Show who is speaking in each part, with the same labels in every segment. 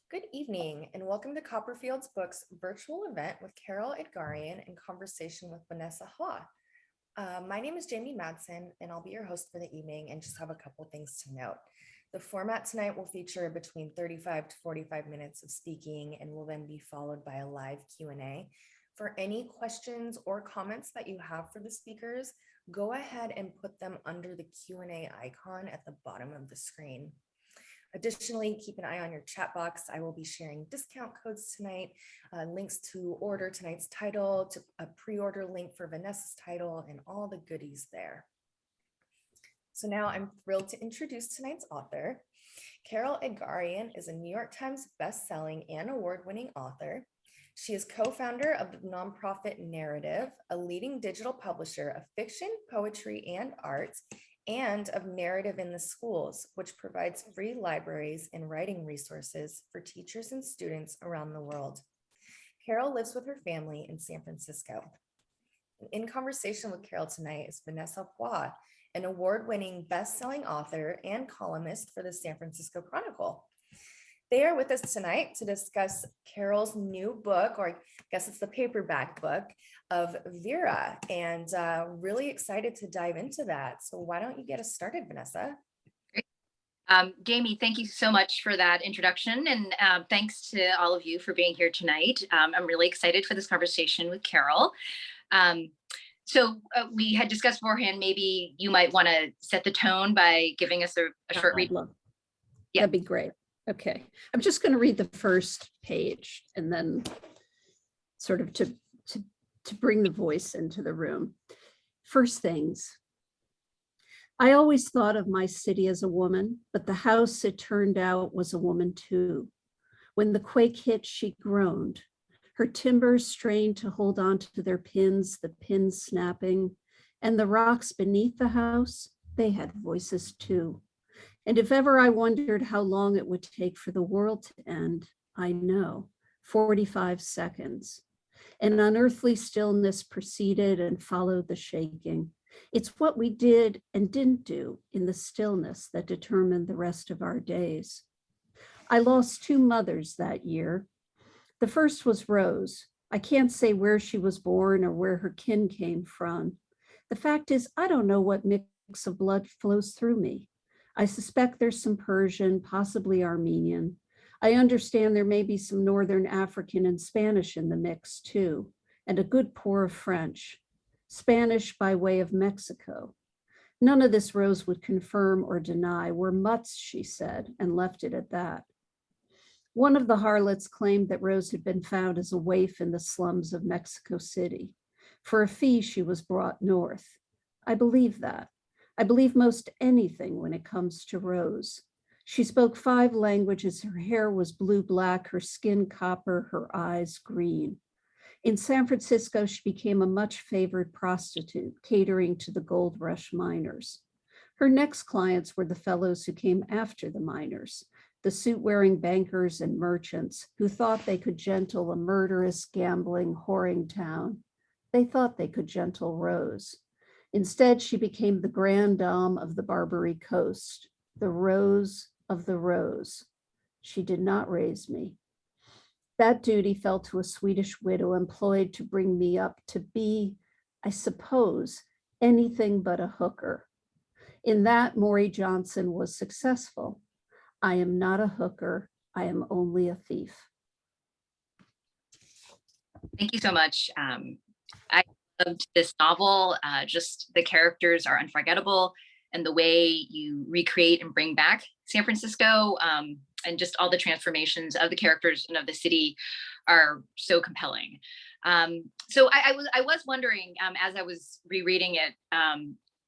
Speaker 1: Good evening, and welcome to Copperfields Books virtual event with Carol Edgarian in conversation with Vanessa Ha. My name is Jamie Madsen, and I'll be your host for the evening and just have a couple things to note. The format tonight will feature between 35 to 45 minutes of speaking and will then be followed by a live Q&A. For any questions or comments that you have for the speakers, go ahead and put them under the Q&A icon at the bottom of the screen. Additionally, keep an eye on your chat box. I will be sharing discount codes tonight, links to order tonight's title, to a pre-order link for Vanessa's title, and all the goodies there. So now I'm thrilled to introduce tonight's author. Carol Edgarian is a New York Times bestselling and award-winning author. She is co-founder of the nonprofit Narrative, a leading digital publisher of fiction, poetry, and arts, and of Narrative in the Schools, which provides free libraries and writing resources for teachers and students around the world. Carol lives with her family in San Francisco. In conversation with Carol tonight is Vanessa Ha, an award-winning best-selling author and columnist for the San Francisco Chronicle. They are with us tonight to discuss Carol's new book, or I guess it's the paperback book, of Vera, and really excited to dive into that. So why don't you get us started, Vanessa?
Speaker 2: Jamie, thank you so much for that introduction, and thanks to all of you for being here tonight. I'm really excited for this conversation with Carol. So we had discussed beforehand, maybe you might want to set the tone by giving us a short read.
Speaker 3: Yeah. That'd be great. Okay, I'm just going to read the first page and then sort of to bring the voice into the room. First things. I always thought of my city as a woman, but the house, it turned out, was a woman too. When the quake hit, she groaned. Her timbers strained to hold on to their pins, the pins snapping, and the rocks beneath the house, they had voices too. And if ever I wondered how long it would take for the world to end, I know, 45 seconds. An unearthly stillness preceded and followed the shaking. It's what we did and didn't do in the stillness that determined the rest of our days. I lost two mothers that year. The first was Rose. I can't say where she was born or where her kin came from. The fact is, I don't know what mix of blood flows through me. I suspect there's some Persian, possibly Armenian. I understand there may be some Northern African and Spanish in the mix too, and a good pour of French. Spanish by way of Mexico. None of this Rose would confirm or deny. We're mutts, she said, and left it at that. One of the harlots claimed that Rose had been found as a waif in the slums of Mexico City. For a fee, she was brought north. I believe that. I believe most anything when it comes to Rose. She spoke 5 languages. Her hair was blue-black, her skin copper, her eyes green. In San Francisco, she became a much favored prostitute, catering to the gold rush miners. Her next clients were the fellows who came after the miners, the suit-wearing bankers and merchants who thought they could gentle a murderous, gambling, whoring town. They thought they could gentle Rose. Instead, she became the grande dame of the Barbary Coast, the Rose of the Rose. She did not raise me. That duty fell to a Swedish widow employed to bring me up to be, I suppose, anything but a hooker. In that, Vera Johnson was successful. I am not a hooker. I am only a thief.
Speaker 2: Thank you so much. I loved this novel. Just the characters are unforgettable, and the way you recreate and bring back San Francisco, and just all the transformations of the characters and of the city are so compelling. So I was wondering, as I was rereading it,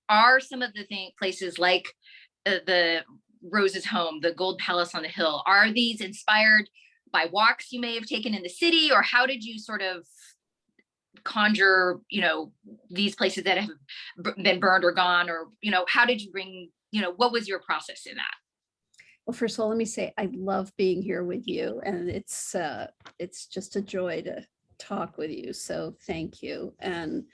Speaker 2: are some of the places like the Rose's home, the Gold Palace on the Hill, are these inspired by walks you may have taken in the city, or how did you sort of conjure, these places that have been burned or gone, or, how did you bring, what was your process in that?
Speaker 3: Well, first of all, let me say I love being here with you, and it's just a joy to talk with you. So thank you. And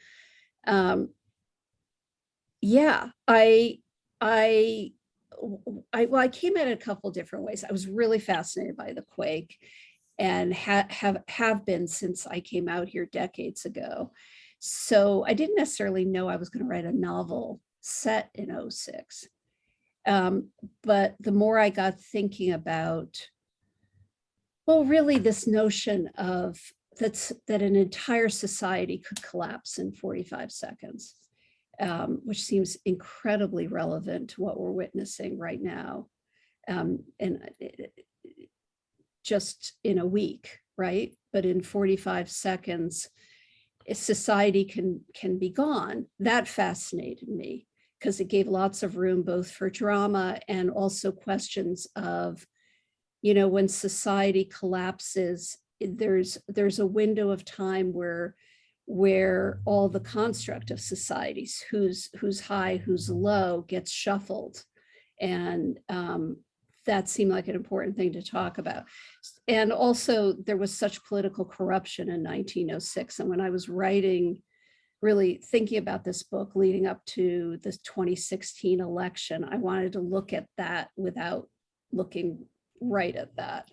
Speaker 3: yeah, I I came at it a couple different ways. I was really fascinated by the quake, and have been since I came out here decades ago. So I didn't necessarily know I was going to write a novel set in '06. But the more I got thinking about, well, really this notion of that an entire society could collapse in 45 seconds, which seems incredibly relevant to what we're witnessing right now. And just in a week, right? But in 45 seconds, society can be gone. That fascinated me because it gave lots of room both for drama and also questions of, when society collapses, there's a window of time where all the construct of societies, who's high, who's low, gets shuffled. And that seemed like an important thing to talk about. And also there was such political corruption in 1906. And when I was writing, really thinking about this book leading up to the 2016 election, I wanted to look at that without looking right at that.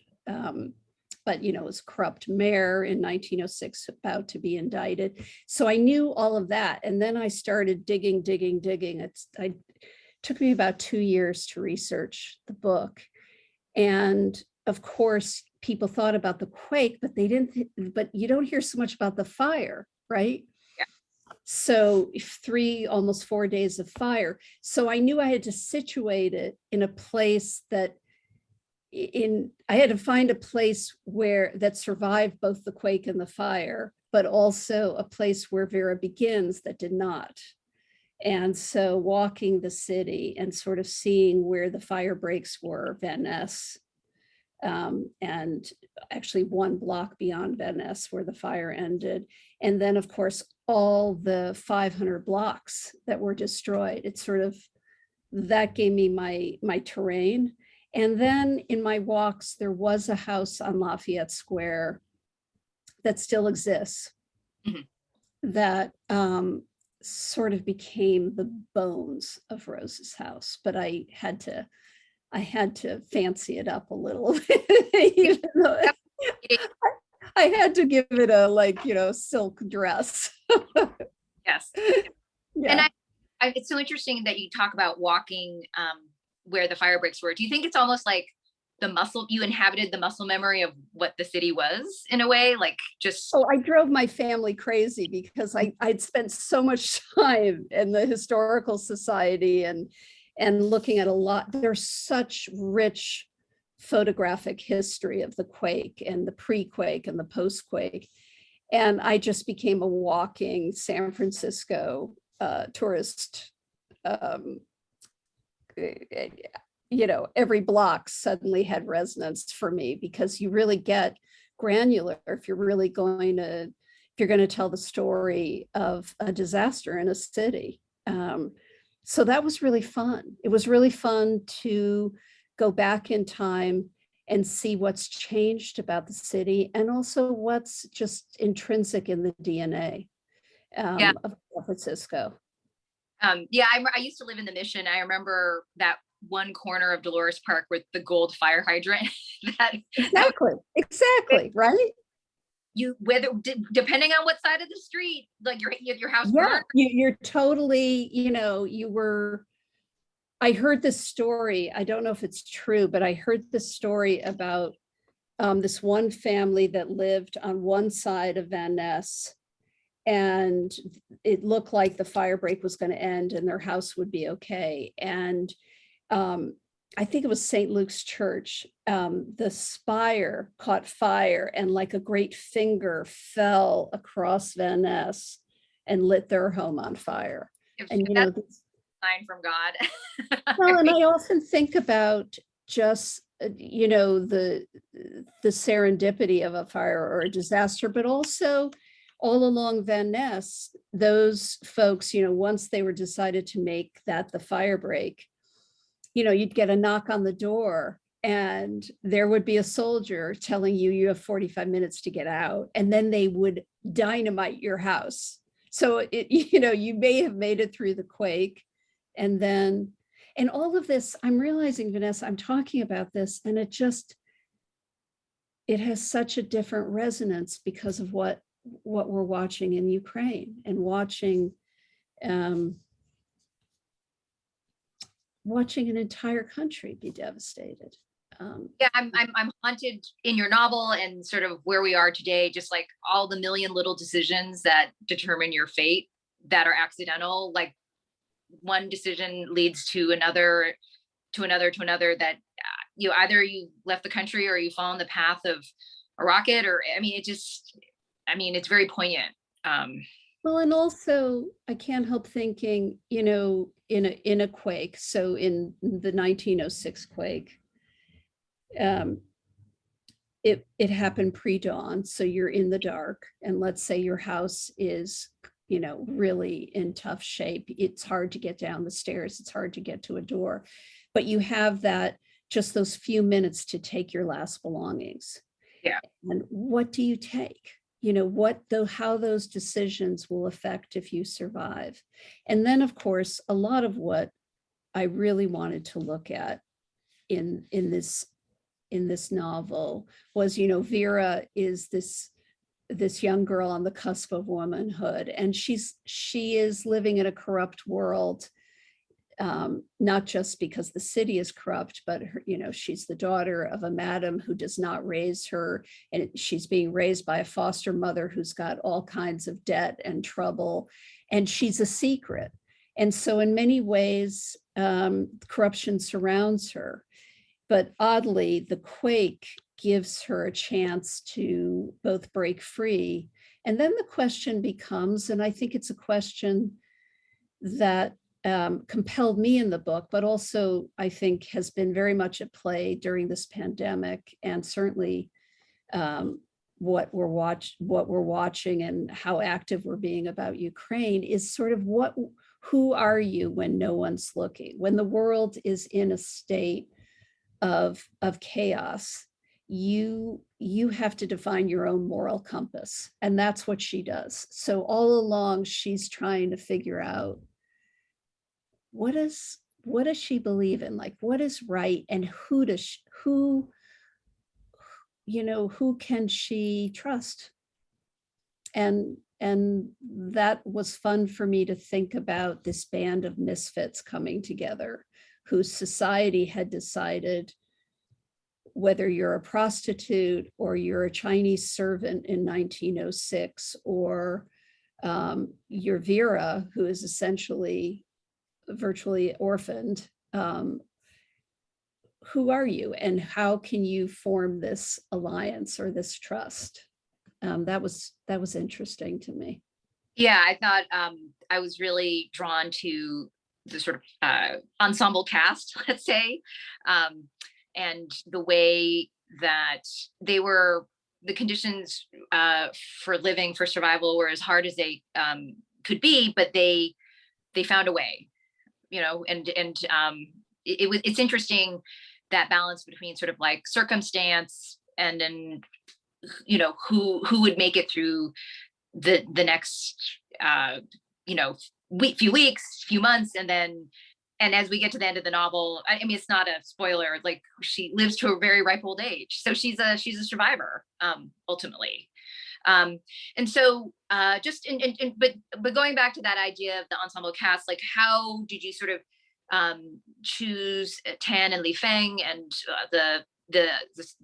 Speaker 3: But, it was corrupt mayor in 1906 about to be indicted. So I knew all of that. And then I started digging. It took me about 2 years to research the book. And of course, people thought about the quake, but but you don't hear so much about the fire, right?
Speaker 2: Yeah.
Speaker 3: So almost 4 days of fire. So I knew I had to situate it in a place I had to find a place that survived both the quake and the fire, but also a place where Vera begins that did not. And so walking the city and sort of seeing where the fire breaks were, Vanessa, and actually one block beyond Vanessa where the fire ended. And then of course, all the 500 blocks that were destroyed. It's sort of, that gave me my terrain. And then in my walks, there was a house on Lafayette Square that still exists, that sort of became the bones of Rose's house. But I had to fancy it up a little bit, even though I had to give it a silk dress.
Speaker 2: Yes.
Speaker 3: Yeah.
Speaker 2: And it's so interesting that you talk about walking where the fire breaks were. Do you think it's almost like you inhabited the muscle memory of what the city was in a way, like just?
Speaker 3: Oh, I drove my family crazy because I'd spent so much time in the historical society and looking at a lot. There's such rich photographic history of the quake and the pre-quake and the post-quake. And I just became a walking San Francisco tourist. Every block suddenly had resonance for me because you really get granular if you're going to tell the story of a disaster in a city. So that was really fun. It was really fun to go back in time and see what's changed about the city and also what's just intrinsic in the DNA of San Francisco.
Speaker 2: I used to live in the Mission. I remember that one corner of Dolores Park with the gold fire hydrant.
Speaker 3: Exactly, right?
Speaker 2: Depending on what side of the street, like your house burned.
Speaker 3: You're totally, I heard this story. I don't know if it's true, but I heard this story about this one family that lived on one side of Van Ness. And it looked like the fire break was going to end and their house would be okay. And I think it was St. Luke's Church. The spire caught fire and like a great finger fell across Van Ness and lit their home on fire. And
Speaker 2: that's a sign from God.
Speaker 3: Well, and I often think about just the serendipity of a fire or a disaster, but also all along Van Ness, those folks, once they were decided to make that the fire break, you'd get a knock on the door and there would be a soldier telling you have 45 minutes to get out. And then they would dynamite your house. So you may have made it through the quake. And then And all of this, I'm realizing, Vanessa, I'm talking about this, and it has such a different resonance because of what we're watching in Ukraine and watching an entire country be devastated.
Speaker 2: Yeah, I'm haunted in your novel and sort of where we are today, just like all the million little decisions that determine your fate that are accidental. Like one decision leads to another, that either you left the country or you fall on the path of a rocket, or it's very poignant.
Speaker 3: Well, and also I can't help thinking, in a quake. So in the 1906 quake, it happened pre-dawn, so you're in the dark, and let's say your house is really in tough shape. It's hard to get down the stairs, it's hard to get to a door, but you have just those few minutes to take your last belongings.
Speaker 2: Yeah.
Speaker 3: And what do you take? How those decisions will affect if you survive. And then, of course, a lot of what I really wanted to look at in this novel was, Vera is this young girl on the cusp of womanhood, and she is living in a corrupt world, not just because the city is corrupt, but she's the daughter of a madam who does not raise her, and she's being raised by a foster mother who's got all kinds of debt and trouble, and she's a secret. And so in many ways, corruption surrounds her. But oddly, the quake gives her a chance to both break free. And then the question becomes, and I think it's a question that compelled me in the book, but also I think has been very much at play during this pandemic, and certainly what we're watching and how active we're being about Ukraine is sort of who are you when no one's looking, when the world is in a state of chaos. You have to define your own moral compass, and that's what she does. So all along she's trying to figure out what does she believe in, like what is right, and who can she trust. And that was fun for me to think about, this band of misfits coming together, whose society had decided whether you're a prostitute or you're a Chinese servant in 1906, or you're Vera, who is essentially virtually orphaned. Who are you, and how can you form this alliance or this trust? That was interesting to me.
Speaker 2: Yeah, I thought I was really drawn to the sort of ensemble cast, let's say, and the way that the conditions for living, for survival, were as hard as they could be, but they found a way, and it's interesting, that balance between sort of like circumstance and then, who would make it through the next, few weeks, few months, and as we get to the end of the novel, I mean, it's not a spoiler, like she lives to a very ripe old age, so she's a survivor, ultimately. And so but going back to that idea of the ensemble cast, like how did you sort of choose Tan and Li Feng and the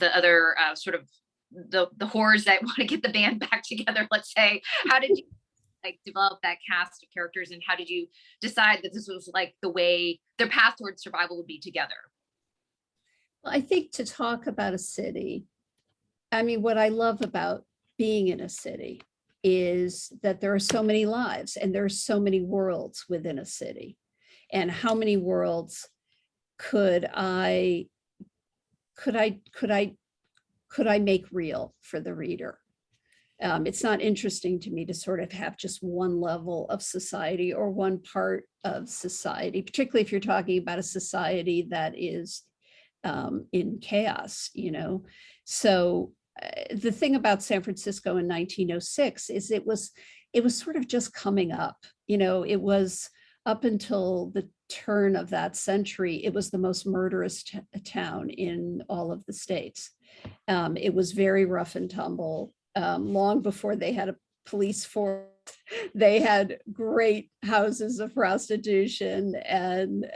Speaker 2: other sort of the whores that want to get the band back together, let's say? How did you like develop that cast of characters, and how did you decide that this was like the way their path towards survival would be together?
Speaker 3: Well, I think to talk about a city, I mean, what I love about being in a city is that there are so many lives and there are so many worlds within a city. And how many worlds could I make real for the reader? It's not interesting to me to sort of have just one level of society or one part of society, particularly if you're talking about a society that is in chaos, So the thing about San Francisco in 1906 is it was sort of just coming up, it was up until turn of that century, it was the most murderous town in all of the states. It was very rough and tumble. Long before they had a police force, they had great houses of prostitution, and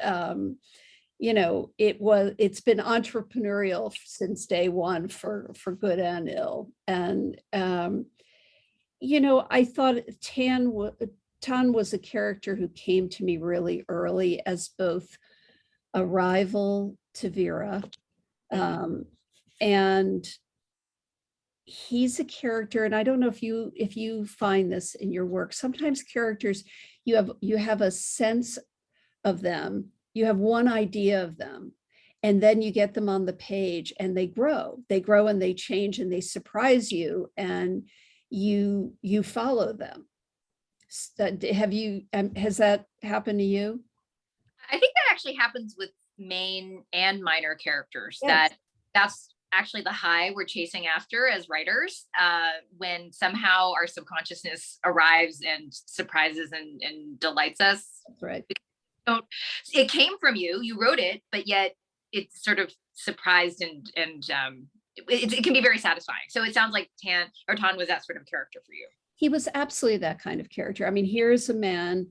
Speaker 3: it's been entrepreneurial since day one for good and ill. And I thought Tan was a character who came to me really early as both a rival to Vera, and he's a character, and I don't know if you find this in your work. Sometimes characters, you have a sense of them, you have one idea of them, and then you get them on the page and they grow and they change and they surprise you, and you follow them. Has that happened to you?
Speaker 2: I think that actually happens with main and minor characters.
Speaker 3: Yes.
Speaker 2: That's actually the high we're chasing after as writers, when somehow our subconsciousness arrives and surprises and delights us.
Speaker 3: That's right.
Speaker 2: It came from you, you wrote it, but yet it's sort of surprised and it can be very satisfying. So it sounds like Tan was that sort of character for you.
Speaker 3: He was absolutely that kind of character. I mean, here's a man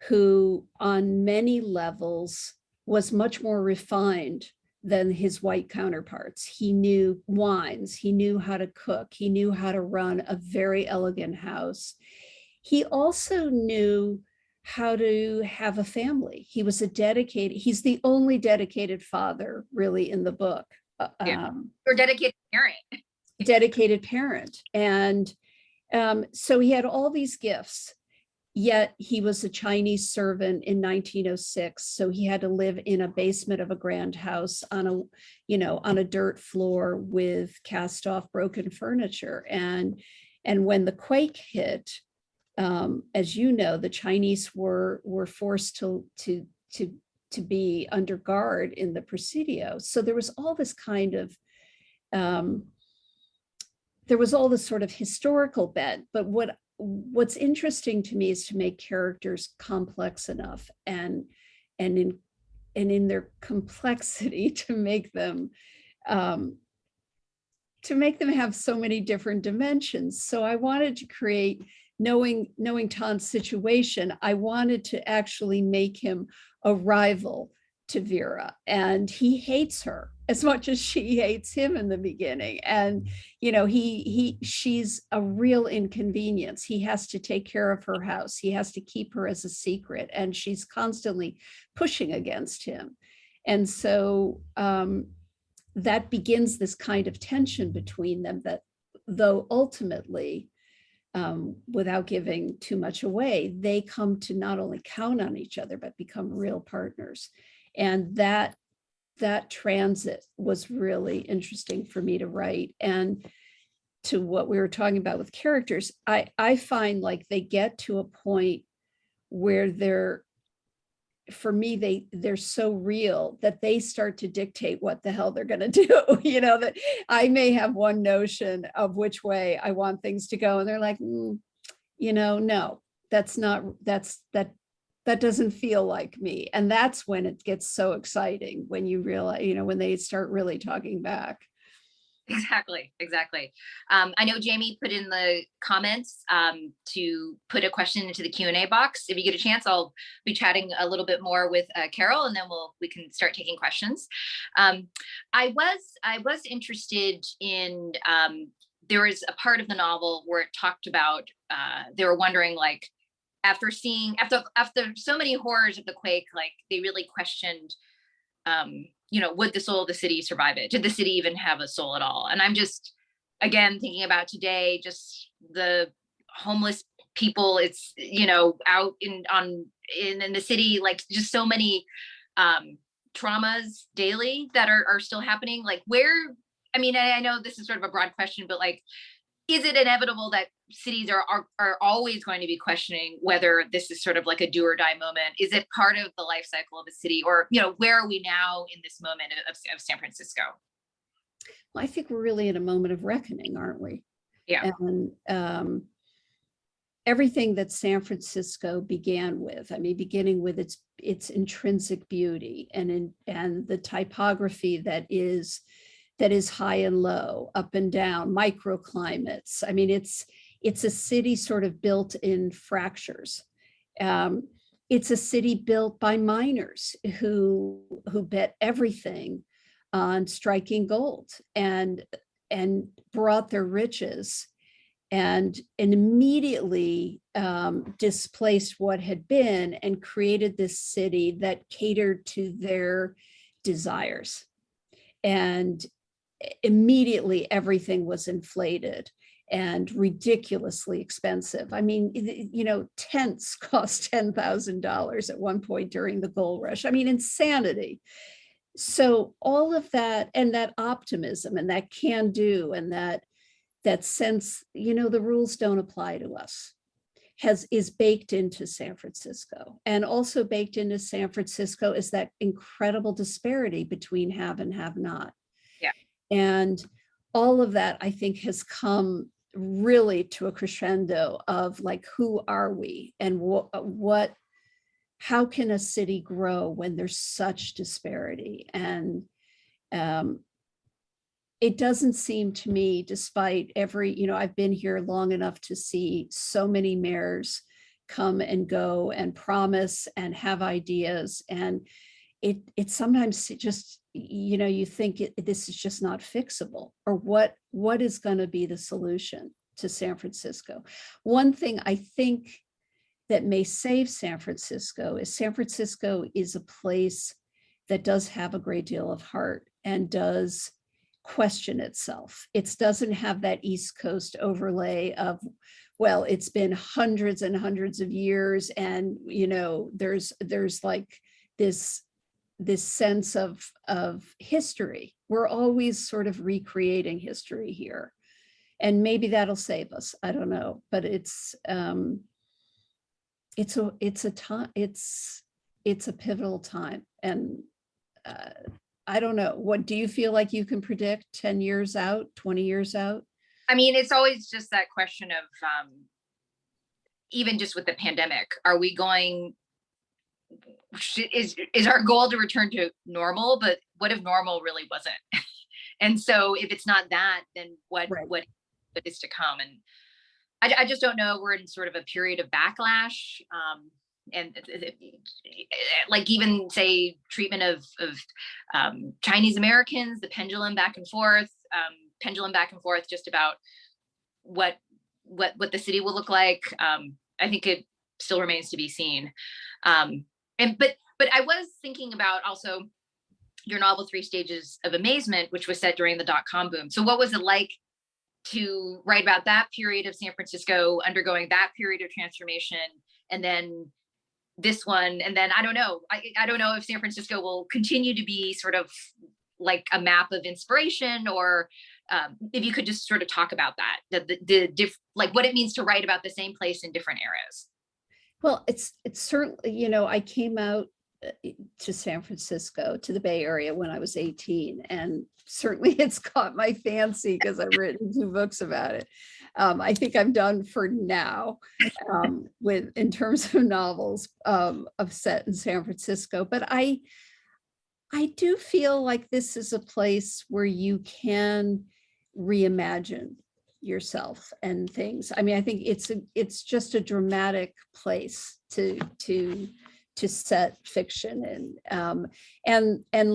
Speaker 3: who on many levels was much more refined than his white counterparts. He knew wines, he knew how to cook, he knew how to run a very elegant house. He also knew how to have a family. He's the only dedicated father really in the book.
Speaker 2: Or dedicated parent.
Speaker 3: Dedicated parent. And so he had all these gifts, yet he was a Chinese servant in 1906. So he had to live in a basement of a grand house on a dirt floor with cast off broken furniture. And when the quake hit, as you know, the Chinese were forced to be under guard in the Presidio. So there was all this kind of there was all this sort of historical bent, but what's interesting to me is to make characters complex enough and in their complexity to make them have so many different dimensions. So I wanted to create, knowing Tan's situation, I wanted to actually make him a rival to Vera, and he hates her as much as she hates him in the beginning. And she's a real inconvenience. He has to take care of her house, he has to keep her as a secret, and she's constantly pushing against him. And so that begins this kind of tension between them, that though ultimately, without giving too much away, they come to not only count on each other, but become real partners. And that transit was really interesting for me to write. And to what we were talking about with characters, I find like they get to a point where they're so real that they start to dictate what the hell they're going to do. That I may have one notion of which way I want things to go, and they're like, no, that doesn't feel like me. And that's when it gets so exciting, when you realize, when they start really talking back.
Speaker 2: Exactly. I know Jamie put in the comments to put a question into the Q&A box. If you get a chance, I'll be chatting a little bit more with Carol, and then we can start taking questions. I was interested in, there was a part of the novel where it talked about, they were wondering, like, after so many horrors of the quake, like they really questioned, would the soul of the city survive it? Did the city even have a soul at all? And I'm just, again, thinking about today, just the homeless people, it's, out in the city, like just so many traumas daily that are still happening. Like I know this is sort of a broad question, but like, is it inevitable that cities are always going to be questioning whether this is sort of like a do or die moment? Is it part of the life cycle of a city? Or, where are we now in this moment of San Francisco?
Speaker 3: Well, I think we're really in a moment of reckoning, aren't we?
Speaker 2: Yeah.
Speaker 3: And everything that San Francisco began with. I mean, beginning with its intrinsic beauty and the typography that is high and low, up and down, microclimates. I mean, it's a city sort of built in fractures. It's a city built by miners who bet everything on striking gold and brought their riches and immediately displaced what had been and created this city that catered to their desires. And immediately everything was inflated and ridiculously expensive. I mean, you know, tents cost $10,000 at one point during the gold rush. I mean, insanity. So all of that, and that optimism and that can do, and that sense, you know, the rules don't apply to us, is baked into San Francisco. And also baked into San Francisco is that incredible disparity between have and have not.
Speaker 2: Yeah.
Speaker 3: And all of that, I think, has come really to a crescendo of like, who are we, and how can a city grow when there's such disparity? And it doesn't seem to me, despite you know, I've been here long enough to see so many mayors come and go and promise and have ideas. And it sometimes just, you know, you think this is just not fixable, or what is going to be the solution to San Francisco? One thing I think that may save San Francisco is a place that does have a great deal of heart and does question itself. It doesn't have that East Coast overlay of, well, it's been hundreds and hundreds of years, and you know, there's like this sense of history. We're always sort of recreating history here, and maybe that'll save us. I don't know, but it's a pivotal time, and I don't know. What do you feel like you can predict 10 years out, 20 years out?
Speaker 2: I mean, it's always just that question of, even just with the pandemic, are we going, is our goal to return to normal? But what if normal really wasn't? And so if it's not that, then what is to come? And I just don't know. We're in sort of a period of backlash. And like even say treatment of Chinese Americans, the pendulum back and forth just about what the city will look like. I think it still remains to be seen. But I was thinking about also your novel, Three Stages of Amazement, which was set during the .com boom. So what was it like to write about that period of San Francisco undergoing that period of transformation, and then this one, and then I don't know if San Francisco will continue to be sort of like a map of inspiration, or if you could just sort of talk about that, like what it means to write about the same place in different eras.
Speaker 3: Well, it's certainly, you know, I came out to San Francisco, to the Bay Area, when I was 18, and certainly it's caught my fancy because I've written 2 books about it. I think I'm done for now in terms of novels of set in San Francisco, but I do feel like this is a place where you can reimagine yourself and things. I mean, I think it's just a dramatic place to set fiction in, and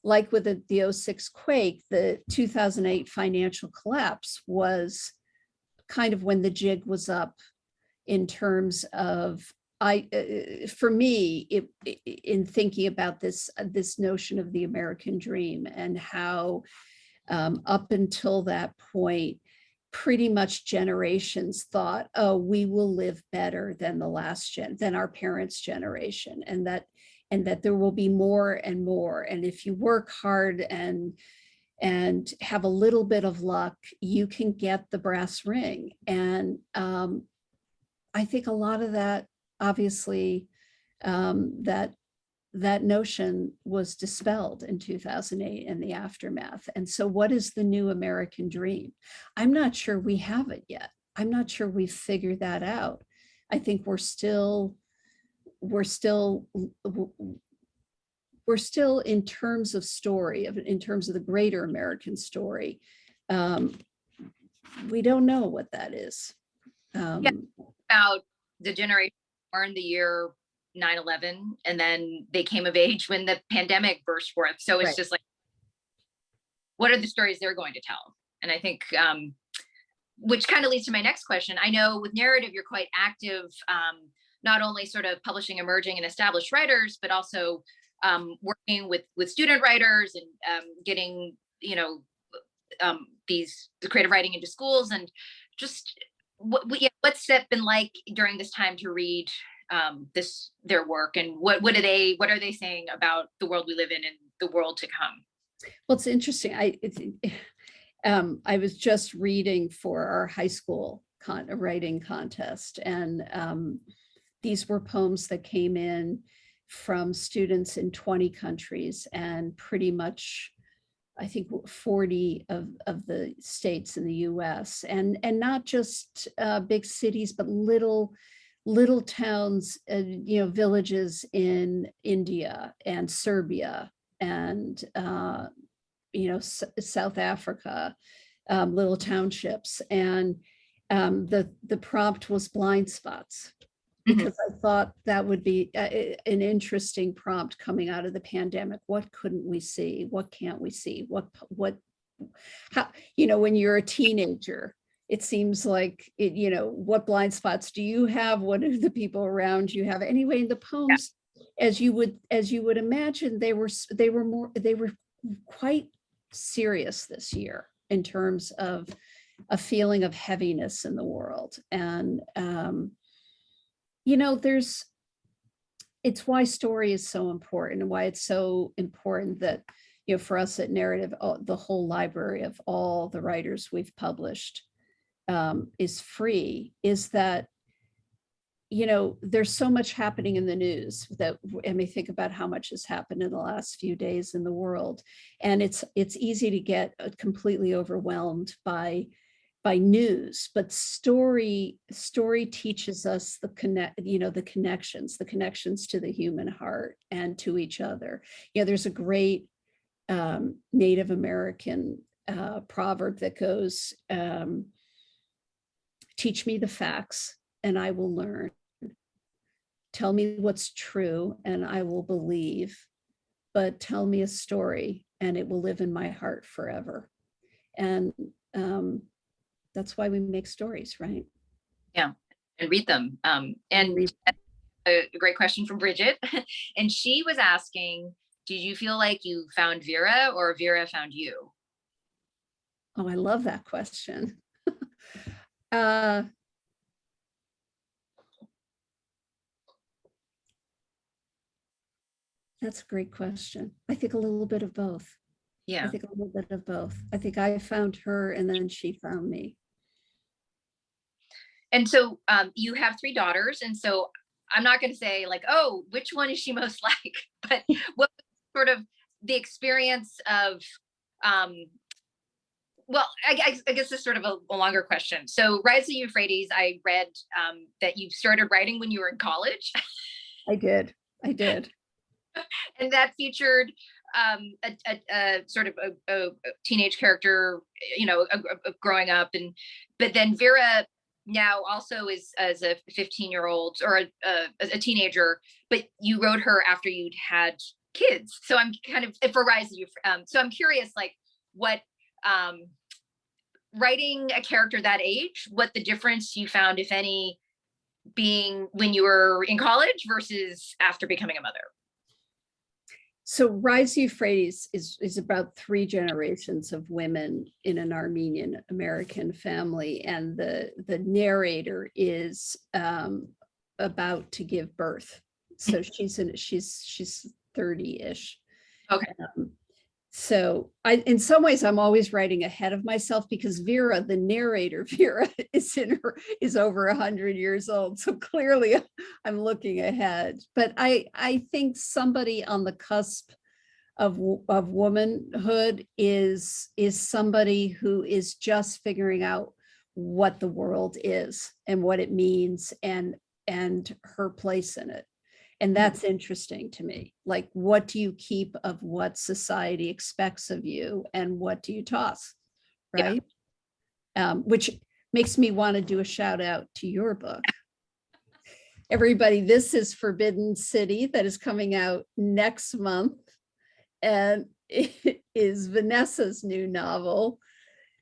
Speaker 3: like with the 06 quake, the 2008 financial collapse was kind of when the jig was up in terms of, for me, in thinking about this notion of the American dream, and how up until that point, pretty much generations thought, oh, we will live better than than our parents' generation, and that there will be more and more. And if you work hard and have a little bit of luck, you can get the brass ring. And I think a lot of that, obviously, that notion was dispelled in 2008 in the aftermath. And so what is the new American dream? I'm not sure we have it yet. I'm not sure we've figured that out. I think we're still in terms of story, in terms of the greater American story. We don't know what that is.
Speaker 2: About the generation born the year 9/11, and then they came of age when the pandemic burst forth. So it's just like, what are the stories they're going to tell? And I think, which kind of leads to my next question. I know with narrative, you're quite active, not only sort of publishing emerging and established writers, but also working with student writers and getting, the creative writing into schools. And just what's that been like during this time to read their work, and what are they saying about the world we live in and the world to come?
Speaker 3: Well, it's interesting. I was just reading for our high school writing contest, and these were poems that came in from students in 20 countries, and pretty much, I think, 40 of the states in the US, and not just big cities, but little towns, villages in India and Serbia and South Africa, little townships. And the prompt was blind spots, because I thought that would be an interesting prompt coming out of the pandemic. What couldn't we see? What can't we see? How, when you're a teenager, it seems like what blind spots do you have? What do the people around you have? Anyway, in the poems, as you would imagine, they were quite serious this year in terms of a feeling of heaviness in the world. And it's why story is so important, and why it's so important that, for us at Narrative, the whole library of all the writers we've published is free, is that, there's so much happening in the news that, think about how much has happened in the last few days in the world. And it's easy to get completely overwhelmed by news, but story teaches us the connections to the human heart and to each other. There's a great Native American proverb that goes, teach me the facts and I will learn. Tell me what's true and I will believe, but tell me a story and it will live in my heart forever. And that's why we make stories, right?
Speaker 2: Yeah, and read them. And a great question from Bridget. And she was asking, did you feel like you found Vera, or Vera found you?
Speaker 3: Oh, I love that question. That's a great question. I think a little bit of both.
Speaker 2: Yeah.
Speaker 3: I think a little bit of both. I think I found her and then she found me.
Speaker 2: And so you have 3 daughters. And so I'm not going to say like, oh, which one is she most like? But what was sort of the experience of, well, I guess this is sort of a longer question. So Rise of the Euphrates, I read that you started writing when you were in college.
Speaker 3: I did.
Speaker 2: And that featured a sort of a teenage character, growing up. But then Vera now also is as a 15-year-old or a teenager, but you wrote her after you'd had kids. So I'm kind of, for Rise of You, so I'm curious, like, what writing a character that age, what the difference you found, if any, being when you were in college versus after becoming a mother.
Speaker 3: So Rise of Euphrates is about 3 generations of women in an Armenian American family, and the narrator is about to give birth. So she's 30-ish.
Speaker 2: Okay.
Speaker 3: So in some ways, I'm always writing ahead of myself, because Vera, the narrator, is over 100 years old. So clearly I'm looking ahead. But I think somebody on the cusp of womanhood is somebody who is just figuring out what the world is and what it means and her place in it. And that's interesting to me. Like, what do you keep of what society expects of you and what do you toss? Right. Which makes me want to do a shout out to your book. Everybody, this is Forbidden City that is coming out next month. And it is Vanessa's new novel.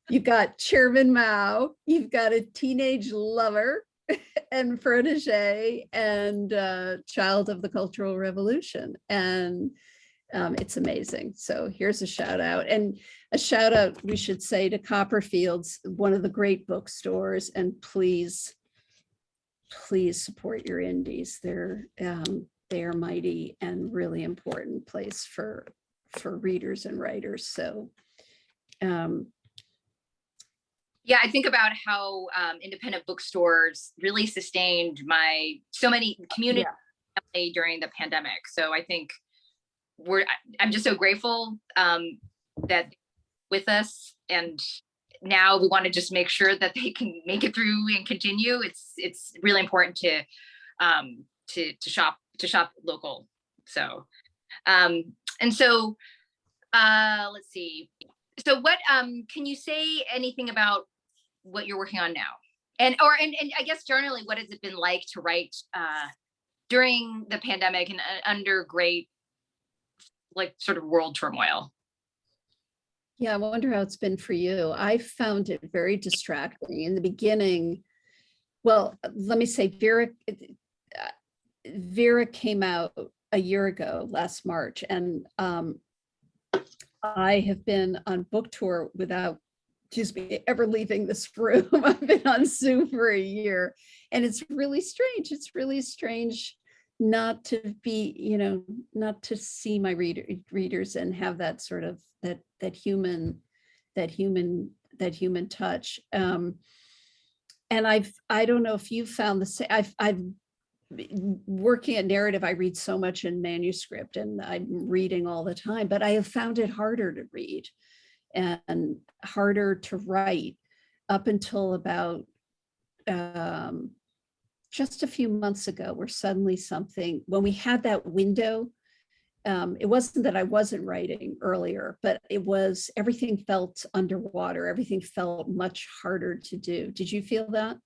Speaker 3: You've got Chairman Mao, you've got a teenage lover and protege and child of the Cultural Revolution. And it's amazing. So here's a shout out, and a shout out, we should say, to Copperfields, one of the great bookstores. And please support your indies. They are mighty and really important place for readers and writers. So
Speaker 2: yeah, I think about how independent bookstores really sustained so many community during the pandemic. So I think I'm just so grateful that with us, and now we want to just make sure that they can make it through and continue. It's really important to shop local. So and so let's see. So what can you say anything about what you're working on now? And I guess generally, what has it been like to write during the pandemic and under great, like, sort of world turmoil?
Speaker 3: Yeah, I wonder how it's been for you. I found it very distracting in the beginning. Well, let me say, Vera came out a year ago, last March, and I have been on book tour without, ever leaving this room. I've been on Zoom for a year, and it's really strange. It's really strange not to be, not to see my readers and have that sort of that human touch. And I don't know if you found the same. I've working at narrative, I read so much in manuscript and I'm reading all the time, but I have found it harder to read and harder to write up until about just a few months ago, where suddenly when we had that window, it wasn't that I wasn't writing earlier, but everything felt underwater. Everything felt much harder to do. Did you feel that?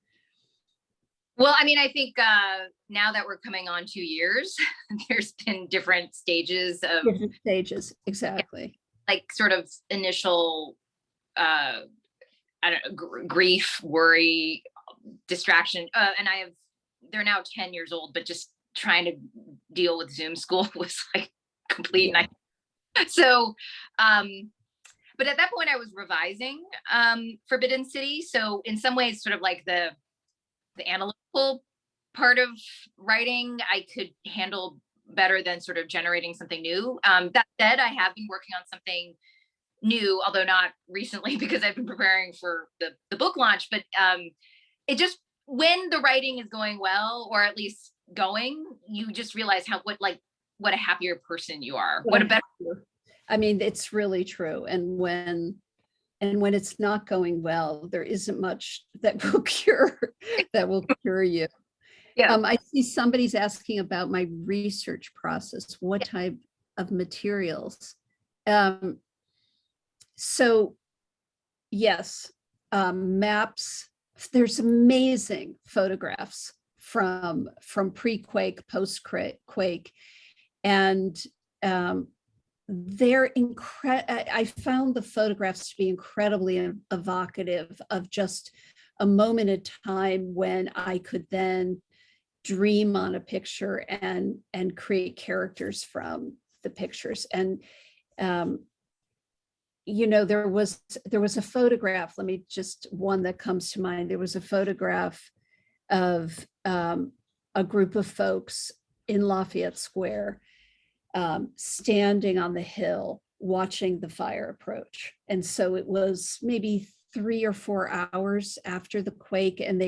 Speaker 2: Well, I mean, I think now that we're coming on 2 years, there's been different stages.
Speaker 3: Exactly.
Speaker 2: Like sort of initial, I don't know, grief, worry, distraction. And they're now 10 years old, but just trying to deal with Zoom school was like complete night. So, but at that point I was revising Forbidden City. So in some ways, sort of like the analytical part of writing, I could handle better than sort of generating something new. That said, I have been working on something new, although not recently because I've been preparing for the book launch. But it just, when the writing is going well, or at least going, you just realize what a happier person you are. What a better.
Speaker 3: I mean, it's really true. And when it's not going well, there isn't much that will cure you.
Speaker 2: Yeah.
Speaker 3: I see somebody's asking about my research process. What type of materials? So yes, maps. There's amazing photographs from pre-quake, post-quake, and they're I found the photographs to be incredibly evocative of just a moment in time when I could then dream on a picture and create characters from the pictures. And there was a photograph, one that comes to mind. There was a photograph of a group of folks in Lafayette Square standing on the hill watching the fire approach. And so it was maybe 3 or 4 hours after the quake, and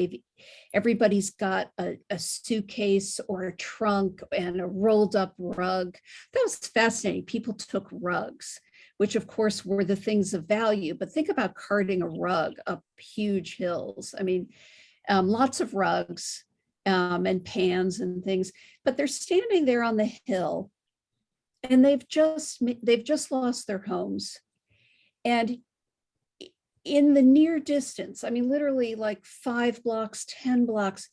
Speaker 3: everybody's got a suitcase or a trunk and a rolled up rug. That was fascinating. People took rugs which of course were the things of value. But think about carting a rug up huge hills. I mean, lots of rugs and pans and things, but they're standing there on the hill and they've just lost their homes. And in the near distance, I mean, literally like 5 blocks, 10 blocks,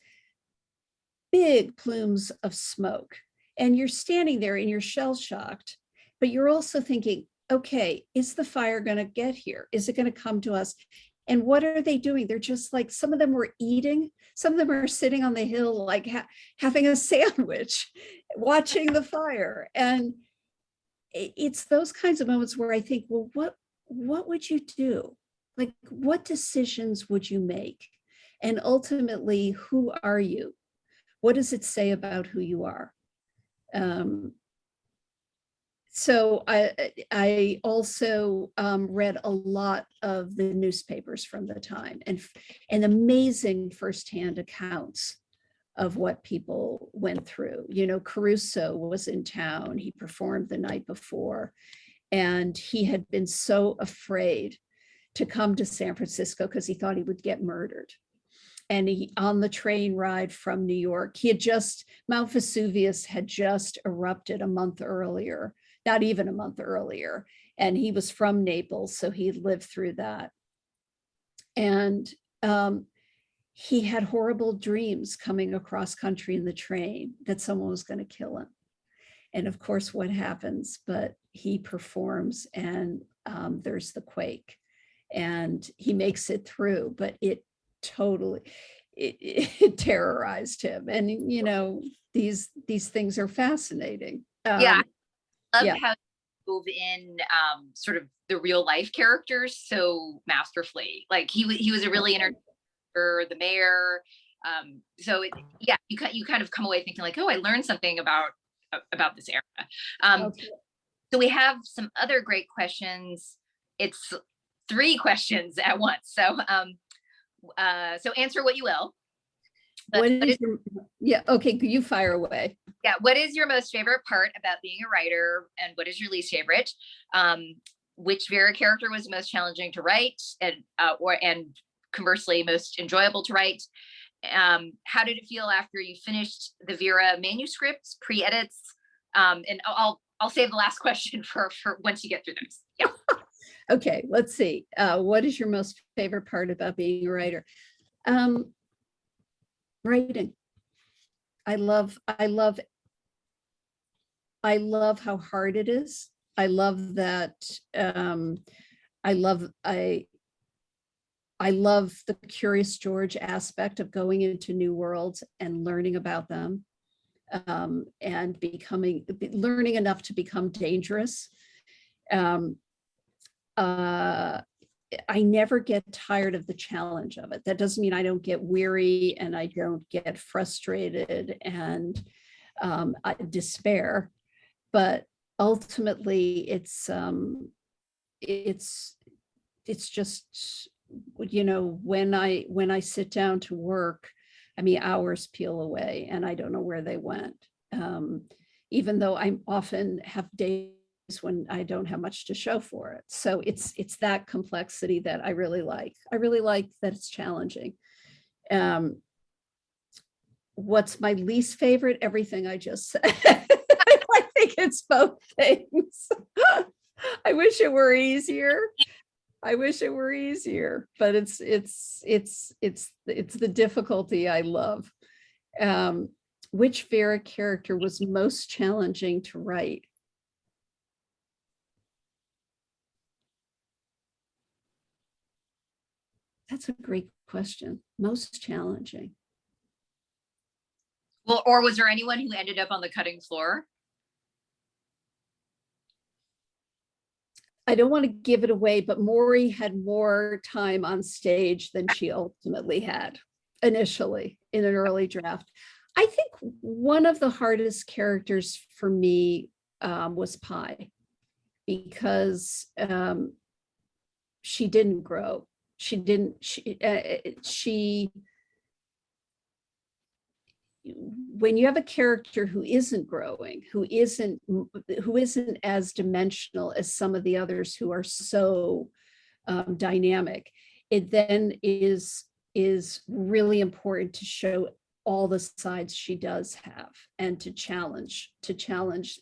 Speaker 3: big plumes of smoke. And you're standing there and you're shell-shocked, but you're also thinking, okay, is the fire going to get here? Is it going to come to us? And what are they doing? They're just like, some of them were eating, some of them are sitting on the hill, like having a sandwich, watching the fire. And it's those kinds of moments where I think, well, what would you do? Like, what decisions would you make? And ultimately, who are you? What does it say about who you are? So I also read a lot of the newspapers from the time and amazing firsthand accounts of what people went through. You know, Caruso was in town. He performed the night before, and he had been so afraid to come to San Francisco because he thought he would get murdered. And he, on the train ride from New York, Mount Vesuvius had just erupted a month earlier, not even a month earlier. And he was from Naples, so he lived through that. And he had horrible dreams coming across country in the train that someone was going to kill him. And of course, what happens? But he performs, and there's the quake, and he makes it through, but it terrorized him. And you know, these things are fascinating.
Speaker 2: Yeah, I love
Speaker 3: yeah.
Speaker 2: how you move in sort of the real life characters so masterfully. Like he was a really the mayor. So yeah, you kind of come away thinking like, oh, I learned something about this era.
Speaker 3: Okay.
Speaker 2: So we have some other great questions. It's 3 questions at once. So so answer what you will. But
Speaker 3: okay, you fire away.
Speaker 2: Yeah, what is your most favorite part about being a writer, and what is your least favorite? Which Vera character was the most challenging to write, and conversely most enjoyable to write? How did it feel after you finished the Vera manuscripts, pre-edits? And I'll save the last question for once you get through those. Yeah.
Speaker 3: Okay, let's see. What is your most favorite part about being a writer? Writing. I love how hard it is. I love that. I love the Curious George aspect of going into new worlds and learning about them, and learning enough to become dangerous. I never get tired of the challenge of it. That doesn't mean I don't get weary and I don't get frustrated and despair, but ultimately it's just, you know, when I sit down to work, I mean, hours peel away and I don't know where they went. Even though I often have days when I don't have much to show for it. So it's that complexity that I really like. I really like that it's challenging. What's my least favorite? Everything I just said. I think it's both things. I wish it were easier. But it's the difficulty I love. Which Vera character was most challenging to write? That's a great question. Most challenging.
Speaker 2: Well, or was there anyone who ended up on the cutting floor?
Speaker 3: I don't want to give it away, but Maury had more time on stage than she ultimately had initially in an early draft. I think one of the hardest characters for me was Pi, because she didn't grow. She when you have a character who isn't growing, who isn't as dimensional as some of the others who are so dynamic, it then is really important to show all the sides she does have, and to challenge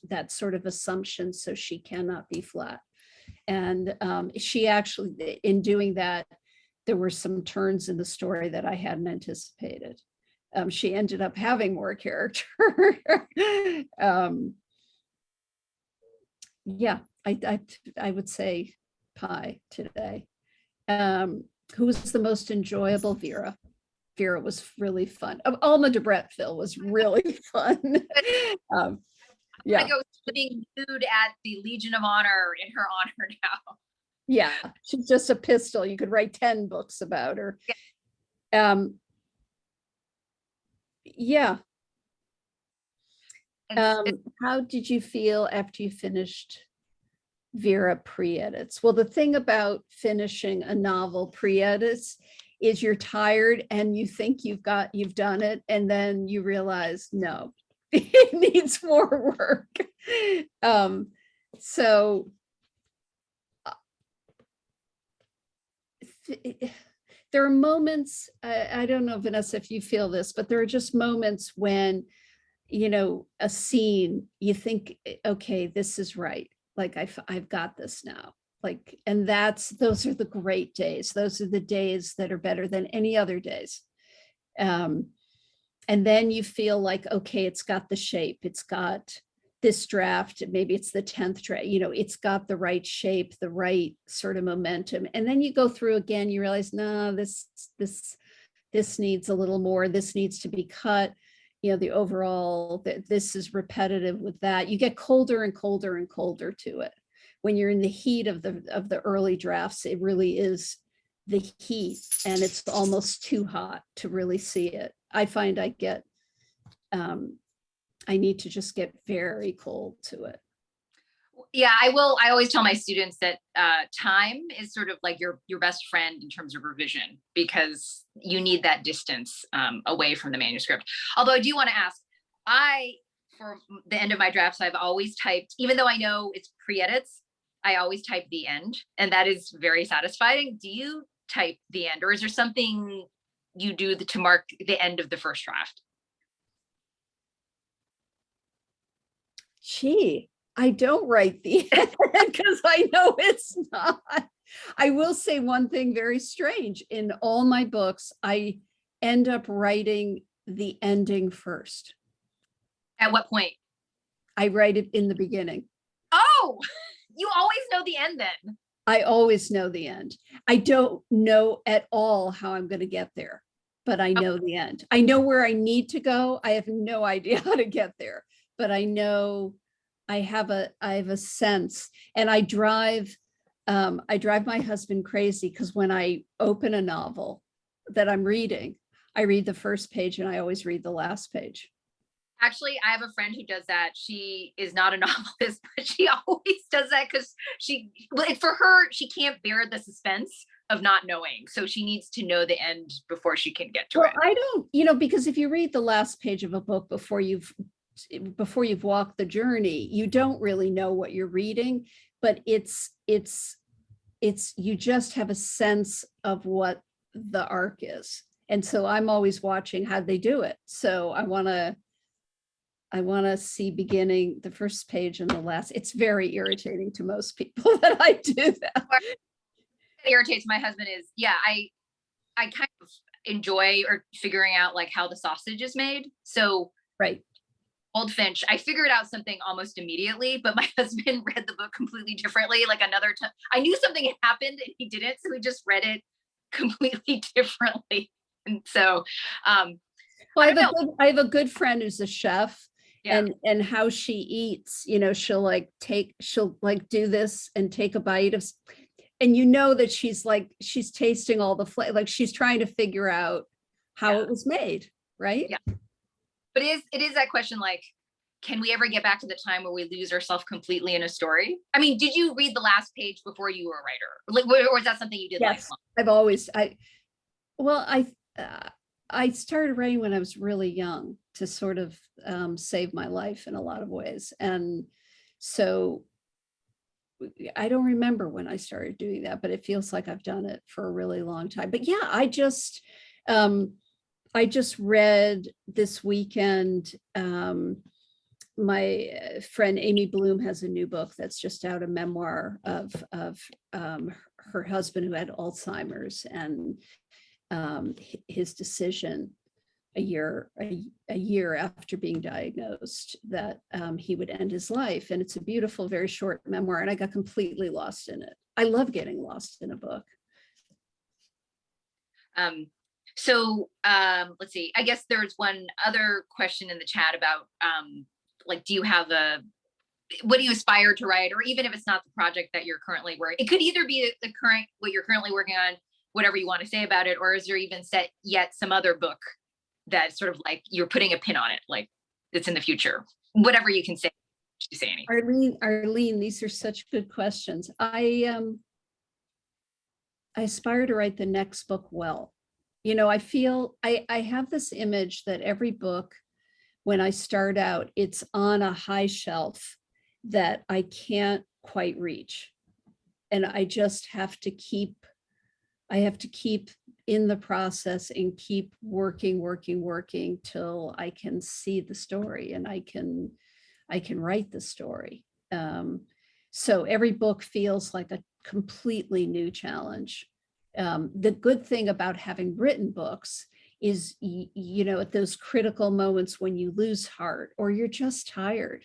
Speaker 3: that sort of assumption so she cannot be flat. And she actually, in doing that, there were some turns in the story that I hadn't anticipated. She ended up having more character. Yeah, I would say pie today. Who was the most enjoyable? Vera. Vera was really fun. Alma de Bretteville was really fun. Yeah.
Speaker 2: I go being nude at the Legion of Honor in her honor now.
Speaker 3: Yeah, she's just a pistol. You could write 10 books about her. Yeah. How did you feel after you finished Vera pre-edits? Well, the thing about finishing a novel pre-edits is you're tired and you think you've done it, and then you realize, no, it needs more work. So there are moments, I don't know, Vanessa, if you feel this, but there are just moments when, a scene, you think, okay, this is right. Like I've got this now. Like, and those are the great days. Those are the days that are better than any other days. And then you feel like, okay, it's got the shape. It's got this draft, maybe it's the 10th draft, it's got the right shape, the right sort of momentum. And then you go through again, you realize, no, this needs a little more, this needs to be cut. The overall, this is repetitive with that. You get colder and colder and colder to it. When you're in the heat of the early drafts, it really is the heat, and it's almost too hot to really see it. I find I need to just get very cold to it.
Speaker 2: Yeah, I always tell my students that time is sort of like your best friend in terms of revision, because you need that distance away from the manuscript. Although I do want to ask, for the end of my drafts, I've always typed, even though I know it's pre-edits, I always type the end, and that is very satisfying. Do you type the end, or is there something you do to mark the end of the first draft?
Speaker 3: Gee, I don't write the end because I know it's not. I will say one thing very strange. In all my books, I end up writing the ending first.
Speaker 2: At what point?
Speaker 3: I write it in the beginning.
Speaker 2: Oh, you always know the end then.
Speaker 3: I always know the end. I don't know at all how I'm going to get there, but I know the end. I know where I need to go. I have no idea how to get there, but I know I have a sense, and I drive my husband crazy because when I open a novel that I'm reading, I read the first page and I always read the last page.
Speaker 2: Actually, I have a friend who does that. She is not a novelist, but she always does that because for her, she can't bear the suspense of not knowing. So she needs to know the end before she can get to it.
Speaker 3: I don't, because if you read the last page of a book before you've walked the journey, you don't really know what you're reading, but it's you just have a sense of what the arc is. And so I'm always watching how they do it. So I want to see beginning, the first page and the last. It's very irritating to most people that I do that.
Speaker 2: What irritates my husband is, I kind of enjoy figuring out like how the sausage is made. So
Speaker 3: right.
Speaker 2: Goldfinch, I figured out something almost immediately, but my husband read the book completely differently. Like another time, I knew something had happened and he didn't, so he just read it completely differently. And so,
Speaker 3: well, I have a good friend who's a chef,
Speaker 2: yeah.
Speaker 3: and how she eats, she'll do this and take a bite of, and that she's tasting all the flavor, like she's trying to figure out how it was made, right?
Speaker 2: Yeah. But it is that question, like, can we ever get back to the time where we lose ourselves completely in a story? I mean, did you read the last page before you were a writer? Like, or is that something you did?
Speaker 3: Yes,
Speaker 2: lifelong?
Speaker 3: I've always, I started writing when I was really young to sort of save my life in a lot of ways. And so I don't remember when I started doing that, but it feels like I've done it for a really long time. But yeah, I just read this weekend, my friend Amy Bloom has a new book that's just out, a memoir of her husband who had Alzheimer's, and his decision a year after being diagnosed that he would end his life. And it's a beautiful, very short memoir, and I got completely lost in it. I love getting lost in a book.
Speaker 2: Let's see, I guess there's one other question in the chat about like, what do you aspire to write? Or even if it's not the project that you're currently working, it could either be what you're currently working on, whatever you want to say about it, or is there even set yet some other book that sort of like you're putting a pin on it, like it's in the future, whatever you can say. You say anything.
Speaker 3: Arlene, these are such good questions. I aspire to write the next book well. You know, I feel I have this image that every book, when I start out, it's on a high shelf that I can't quite reach. And I just have to keep in the process and keep working till I can see the story and I can write the story. So every book feels like a completely new challenge. The good thing about having written books is, you know, at those critical moments when you lose heart or you're just tired,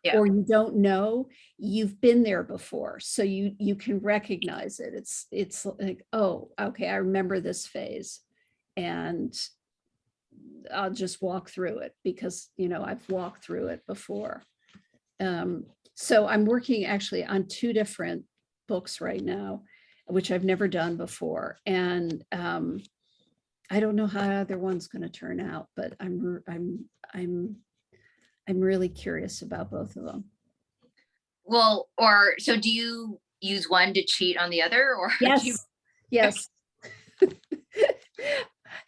Speaker 2: yeah,
Speaker 3: or you don't know, you've been there before. So you can recognize it. It's like, oh, okay, I remember this phase and I'll just walk through it because, you know, I've walked through it before. So I'm working actually on 2 different books right now, which I've never done before. And I don't know how either one's going to turn out, but I'm really curious about both of them.
Speaker 2: Well, so do you use one to cheat on the other, or
Speaker 3: yes, yes.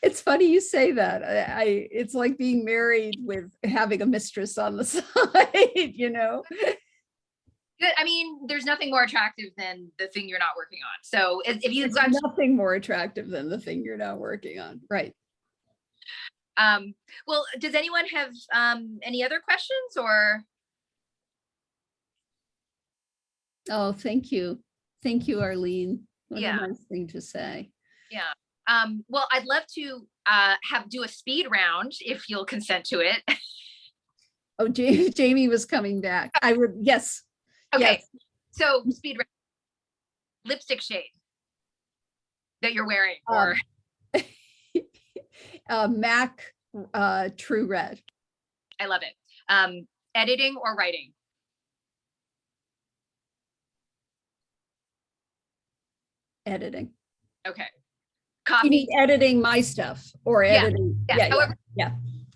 Speaker 3: It's funny you say that. It's like being married with having a mistress on the side, you know.
Speaker 2: Good. I mean, there's nothing more attractive than the thing you're not working on. So if you've got
Speaker 3: nothing more attractive than the thing you're not working on, right?
Speaker 2: Well, does anyone have any other questions or?
Speaker 3: Oh, thank you, Arlene. What
Speaker 2: yeah,
Speaker 3: a nice thing to say.
Speaker 2: Yeah. Well, I'd love to do a speed round if you'll consent to it.
Speaker 3: Oh, Jamie was coming back. I would, yes.
Speaker 2: Okay.
Speaker 3: Yes.
Speaker 2: So speed round. Lipstick shade that you're wearing, or
Speaker 3: MAC True Red.
Speaker 2: I love it. Editing or writing?
Speaker 3: Editing.
Speaker 2: Okay.
Speaker 3: Copy. You mean editing my stuff or editing?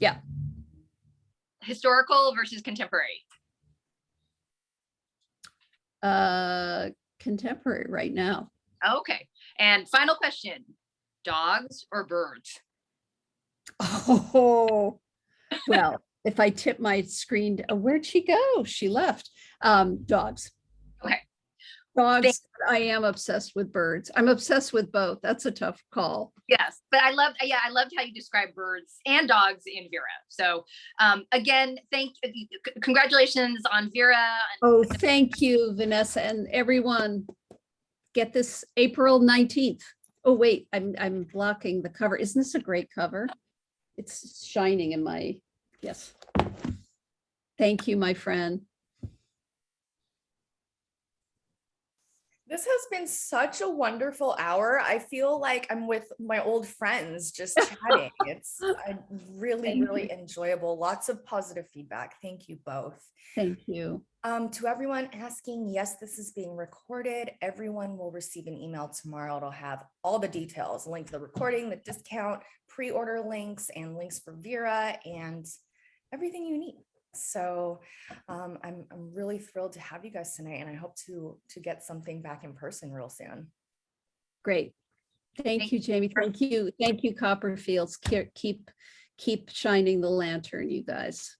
Speaker 3: Yeah.
Speaker 2: Historical versus contemporary?
Speaker 3: Contemporary right now.
Speaker 2: Okay. And final question, dogs or birds?
Speaker 3: Oh, well, if I tip my screen, where'd she go? She left. Dogs.
Speaker 2: Okay.
Speaker 3: Dogs. I am obsessed with birds. I'm obsessed with both. That's a tough call.
Speaker 2: Yes, but I loved how you describe birds and dogs in Vera. So again, congratulations on Vera.
Speaker 3: Oh, thank you, Vanessa, and everyone. Get this April 19th. Oh, wait, I'm blocking the cover. Isn't this a great cover? It's shining in my, yes. Thank you, my friend.
Speaker 1: This has been such a wonderful hour. I feel like I'm with my old friends just chatting. It's really enjoyable. Lots of positive feedback. Thank you both.
Speaker 3: Thank you.
Speaker 1: To everyone asking, yes, this is being recorded. Everyone will receive an email tomorrow. It'll have all the details, link to the recording, the discount, pre-order links, and links for Vera, and everything you need. So I'm really thrilled to have you guys tonight, and I hope to get something back in person real soon.
Speaker 3: Great. Thank you, Jamie. Thank you, Copperfields. Keep shining the lantern, you guys.